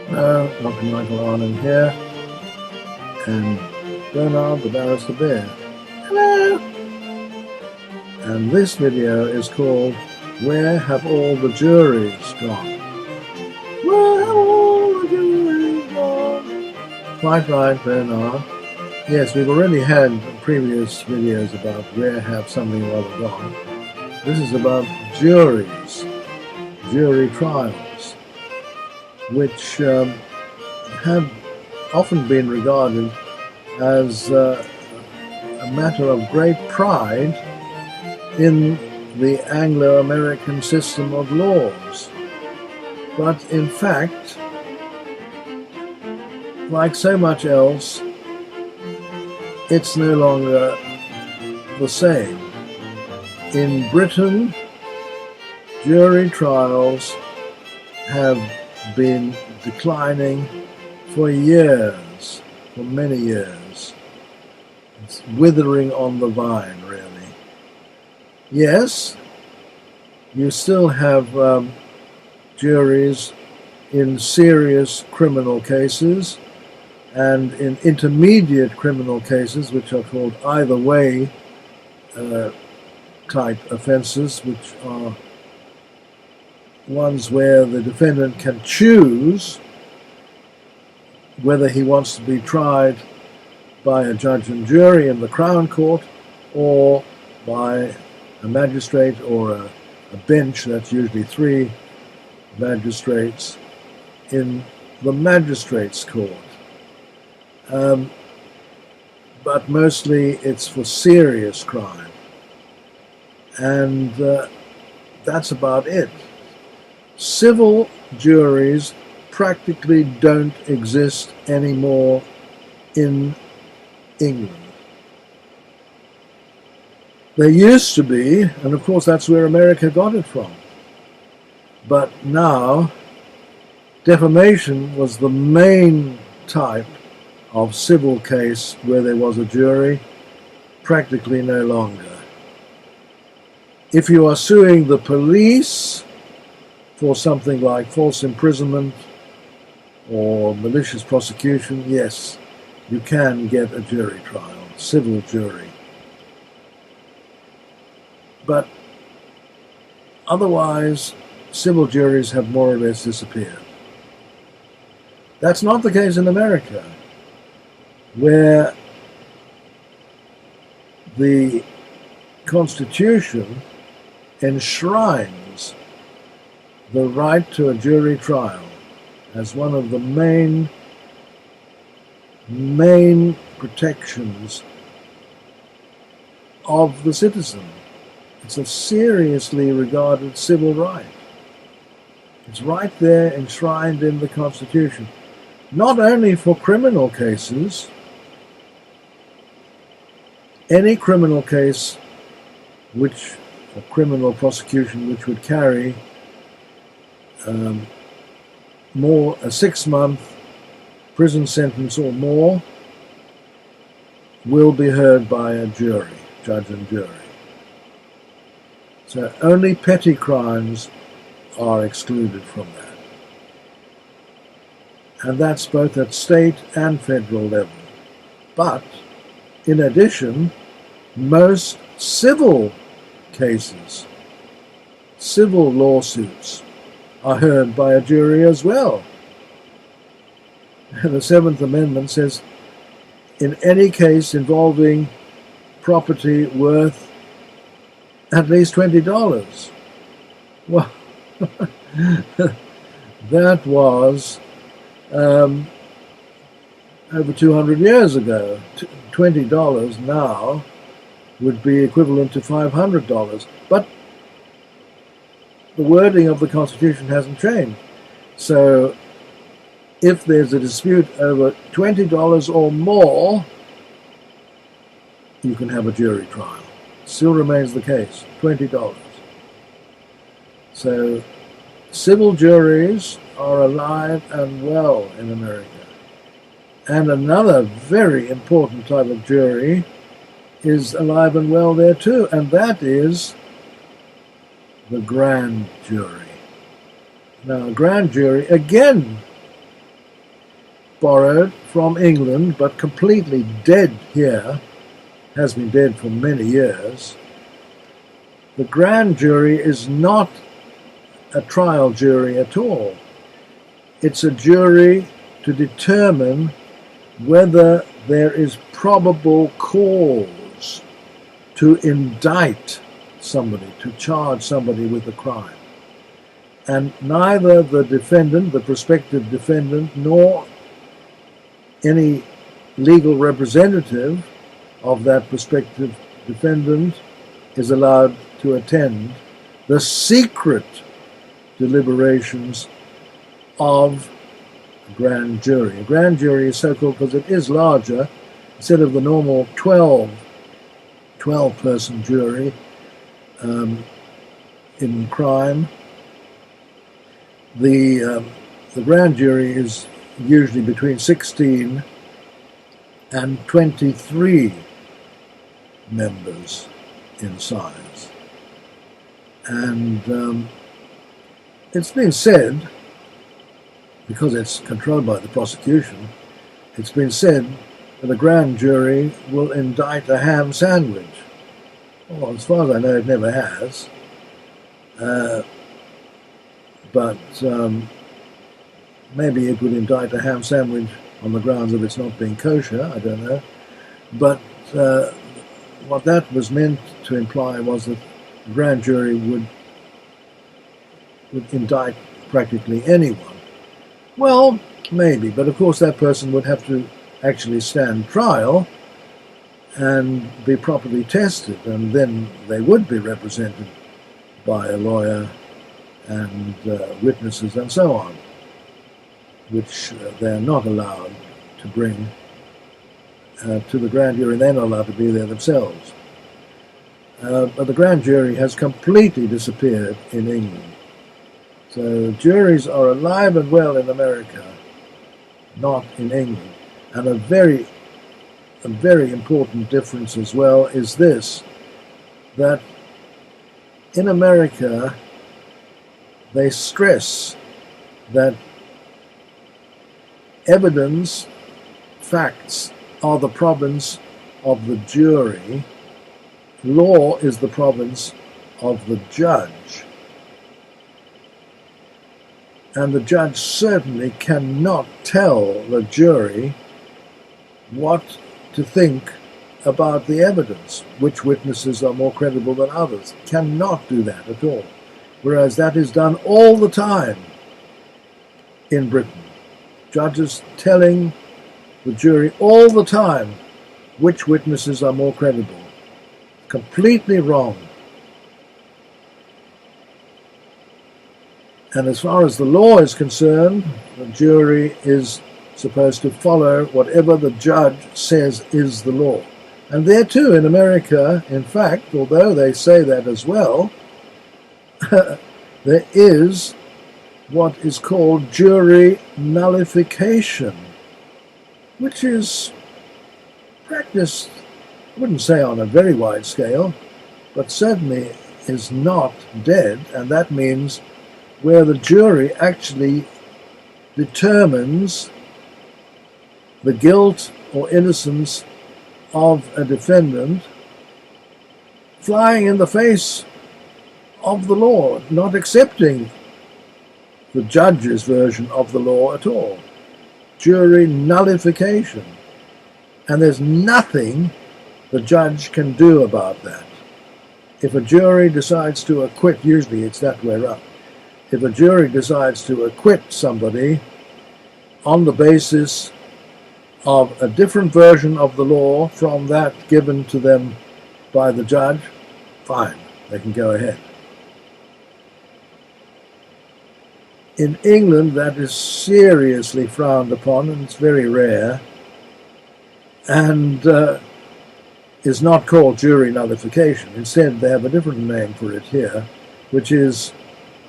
Hello, Dr. Michael Arnhem here, and Bernard the Barrister Bear. Hello! And this video is called Where Have All the Juries Gone? Where have all the juries gone? Quite right, Bernard. Yes, we've already had previous videos about where have something or other gone. This is about juries, jury trials, which have often been regarded as a matter of great pride in the Anglo-American system of laws. But in fact, like so much else, it's no longer the same. In Britain, jury trials have been declining for years, for many years. It's withering on the vine, really. Yes, you still have juries in serious criminal cases and in intermediate criminal cases, which are called either way type offences, which are ones where the defendant can choose whether he wants to be tried by a judge and jury in the Crown Court or by a magistrate or a bench, that's usually 3 magistrates, in the magistrates' court. But mostly it's for serious crime. And that's about it. Civil juries practically don't exist anymore in England. There used to be, and of course that's where America got it from. But now, defamation was the main type of civil case where there was a jury, practically no longer. If you are suing the police for something like false imprisonment or malicious prosecution, yes, you can get a jury trial, civil jury. But otherwise, civil juries have more or less disappeared. That's not the case in America, where the Constitution enshrines the right to a jury trial as one of the main protections of the citizen. It's a seriously regarded civil right. It's right there enshrined in the Constitution. Not only for criminal cases, any criminal case or criminal prosecution which would carry a 6-month prison sentence or more will be heard by a jury, judge and jury. So only petty crimes are excluded from that. And that's both at state and federal level. But in addition, most civil cases, civil lawsuits, are heard by a jury as well. And the 7th Amendment says, in any case involving property worth at least $20. Well, that was over 200 years ago. $20 now would be equivalent to $500. But the wording of the Constitution hasn't changed. So if there's a dispute over $20 or more, you can have a jury trial. Still remains the case, $20. So civil juries are alive and well in America. And another very important type of jury is alive and well there too, and that is the grand jury. Now, a grand jury, again, borrowed from England, but completely dead here, has been dead for many years. The grand jury is not a trial jury at all. It's a jury to determine whether there is probable cause to indict somebody, to charge somebody with a crime. And neither the defendant, the prospective defendant, nor any legal representative of that prospective defendant is allowed to attend the secret deliberations of a grand jury. A grand jury is so-called because it is larger. Instead of the normal 12-person jury in crime, the grand jury is usually between 16 and 23 members in size. And it's been said, because it's controlled by the prosecution, it's been said that a grand jury will indict a ham sandwich. Well, as far as I know, it never has. But maybe it would indict a ham sandwich on the grounds of it's not being kosher, I don't know. But what that was meant to imply was that the grand jury would indict practically anyone. Well, maybe, but of course that person would have to actually stand trial and be properly tested, and then they would be represented by a lawyer and witnesses and so on, which they're not allowed to bring to the grand jury. They're not allowed to be there themselves. But the grand jury has completely disappeared in England. So juries are alive and well in America, not in England. And a very important difference as well is this, that in America they stress that evidence, facts, are the province of the jury. Law is the province of the judge. And the judge certainly cannot tell the jury what to think about the evidence, which witnesses are more credible than others. Cannot do that at all. Whereas that is done all the time in Britain. Judges telling the jury all the time which witnesses are more credible. Completely wrong. And as far as the law is concerned, the jury is supposed to follow whatever the judge says is the law. And there too, in America, in fact, although they say that as well, there is what is called jury nullification, which is practiced, I wouldn't say on a very wide scale, but certainly is not dead, and that means where the jury actually determines the guilt or innocence of a defendant, flying in the face of the law, not accepting the judge's version of the law at all. Jury nullification. And there's nothing the judge can do about that. If a jury decides to acquit, usually it's that way around. If a jury decides to acquit somebody on the basis of a different version of the law from that given to them by the judge, fine, they can go ahead. In England, that is seriously frowned upon, and it's very rare, and is not called jury nullification. Instead, they have a different name for it here, which is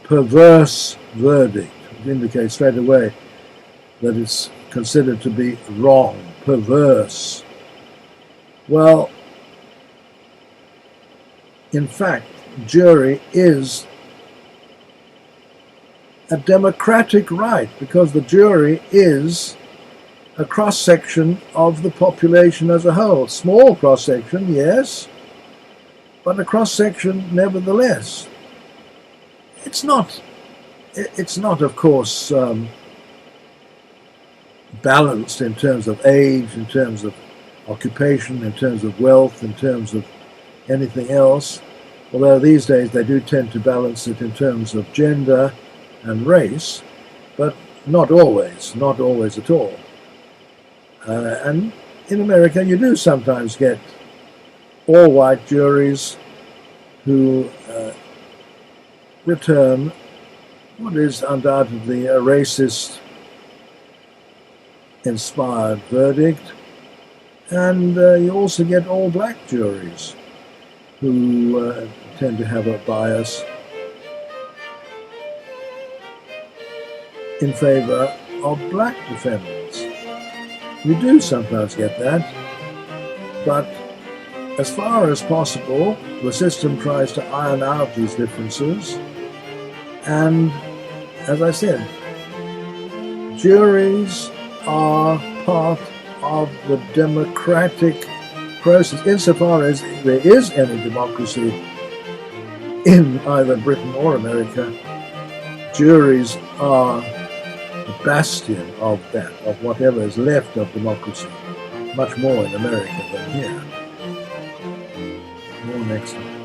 perverse verdict. It indicates straight away that it's considered to be wrong, perverse. Well, in fact, jury is a democratic right, because the jury is a cross-section of the population as a whole. Small cross-section, yes, but a cross-section nevertheless. It's not, of course, balanced in terms of age, in terms of occupation, in terms of wealth, in terms of anything else, although these days they do tend to balance it in terms of gender and race, but not always at all. And in America you do sometimes get all-white juries who return what is undoubtedly a racist-inspired verdict, and you also get all-black juries who tend to have a bias in favor of black defendants. You do sometimes get that, but as far as possible, the system tries to iron out these differences. And as I said, juries are part of the democratic process. Insofar as there is any democracy in either Britain or America, juries are the bastion of that, of whatever is left of democracy, much more in America than here. More next time.